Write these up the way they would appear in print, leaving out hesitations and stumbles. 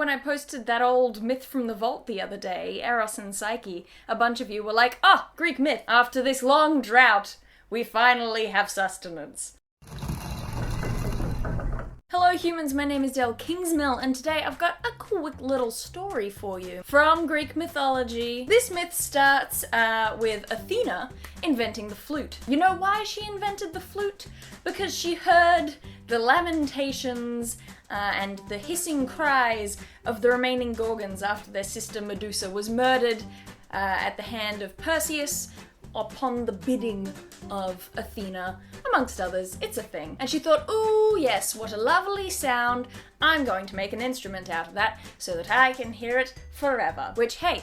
when I posted that old myth from the vault the other day, Eros and Psyche, a bunch of you were like, "Oh, Greek myth, after this long drought, we finally have sustenance." Hello humans, my name is Dael Kingsmill, and today I've got a quick little story for you from Greek mythology. This myth starts with Athena inventing the flute. You know why she invented the flute? Because she heard the lamentations and the hissing cries of the remaining Gorgons after their sister Medusa was murdered at the hand of Perseus, upon the bidding of Athena, amongst others. It's a thing. And she thought, ooh, yes, what a lovely sound. I'm going to make an instrument out of that so that I can hear it forever. Which, hey,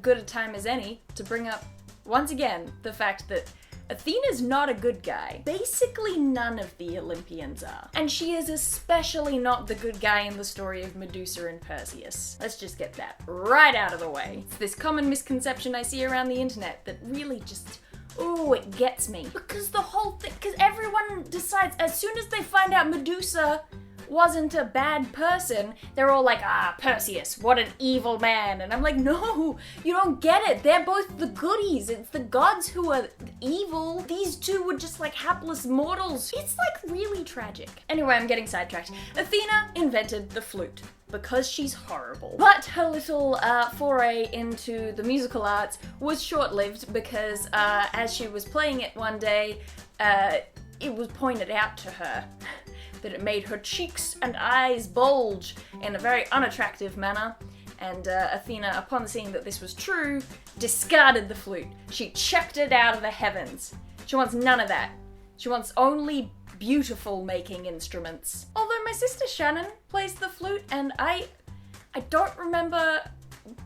good a time as any to bring up, once again, the fact that Athena's not a good guy. Basically none of the Olympians are. And she is especially not the good guy in the story of Medusa and Perseus. Let's just get that right out of the way. It's this common misconception I see around the internet that really just, ooh, it gets me. Because the whole thing, because everyone decides as soon as they find out Medusa wasn't a bad person, they're all like, ah, Perseus, what an evil man. And I'm like, no, you don't get it. They're both the goodies. It's the gods who are evil. These two were just like hapless mortals. It's like really tragic. Anyway, I'm getting sidetracked. Athena invented the flute because she's horrible. But her little foray into the musical arts was short-lived because as she was playing it one day, it was pointed out to her that it made her cheeks and eyes bulge in a very unattractive manner, and Athena, upon seeing that this was true, discarded the flute. She chucked it out of the heavens. She wants none of that. She wants only beautiful making instruments. Although my sister Shannon plays the flute, and I don't remember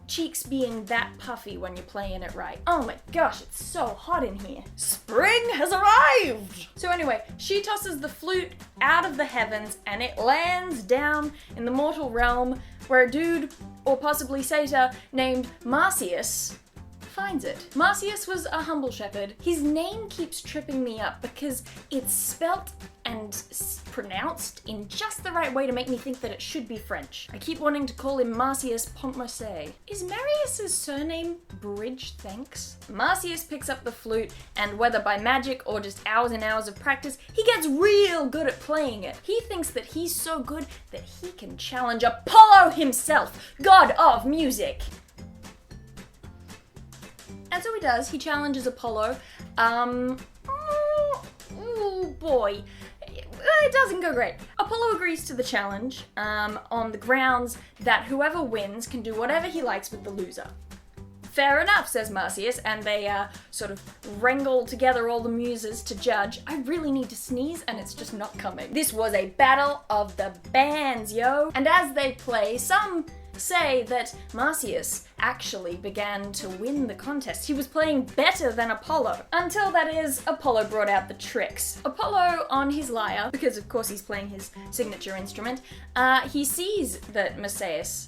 cheeks being that puffy when you're playing it right. Oh my gosh, it's so hot in here. Spring has arrived! So anyway, she tosses the flute out of the heavens and it lands down in the mortal realm where a dude, or possibly satyr, named Marsyas finds it. Marsyas was a humble shepherd. His name keeps tripping me up because it's spelt and pronounced in just the right way to make me think that it should be French. I keep wanting to call him Marsyas Pontmercy. Is Marius's surname Bridge Thanks? Marsyas picks up the flute, and whether by magic or just hours and hours of practice, he gets real good at playing it. He thinks that he's so good that he can challenge Apollo himself, god of music. And so he does. He challenges Apollo. Oh boy. It doesn't go great. Apollo agrees to the challenge on the grounds that whoever wins can do whatever he likes with the loser. Fair enough, says Marsyas, and they sort of wrangle together all the muses to judge. I really need to sneeze, and it's just not coming. This was a battle of the bands, yo! And as they play, some say that Marsyas actually began to win the contest. He was playing better than Apollo. Until, that is, Apollo brought out the tricks. Apollo, on his lyre, because of course he's playing his signature instrument, he sees that Marsyas,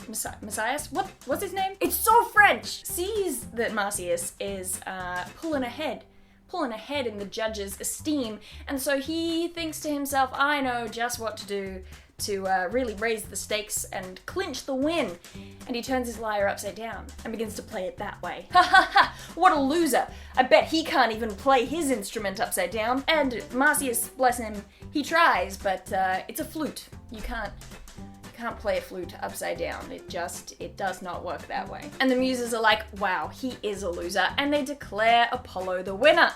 what's his name? It's so French! Sees that Marsyas is pulling ahead in the judge's esteem, and so he thinks to himself, I know just what to do to really raise the stakes and clinch the win. And he turns his lyre upside down and begins to play it that way. Ha ha ha! What a loser! I bet he can't even play his instrument upside down. And Marsyas, bless him, he tries, but it's a flute. You can't play a flute upside down. It does not work that way. And the muses are like, wow, he is a loser, and they declare Apollo the winner.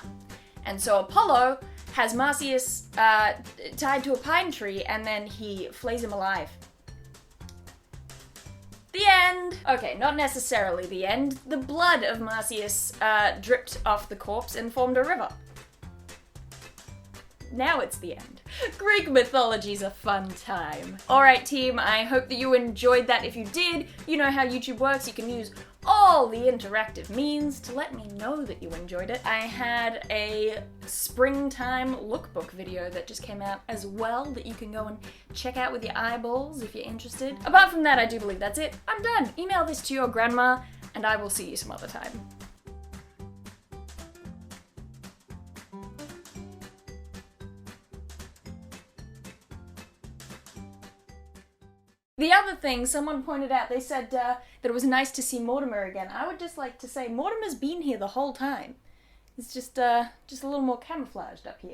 And so Apollo has Marsyas tied to a pine tree, and then he flays him alive. The end! Okay, not necessarily the end. The blood of Marsyas dripped off the corpse and formed a river. Now it's the end. Greek mythology's a fun time. Alright team, I hope that you enjoyed that. If you did, you know how YouTube works. You can use all the interactive means to let me know that you enjoyed it. I had a springtime lookbook video that just came out as well that you can go and check out with your eyeballs if you're interested. Apart from that, I do believe that's it. I'm done. Email this to your grandma and I will see you some other time. The other thing, someone pointed out, they said that it was nice to see Mortimer again. I would just like to say Mortimer's been here the whole time. It's just a little more camouflaged up here.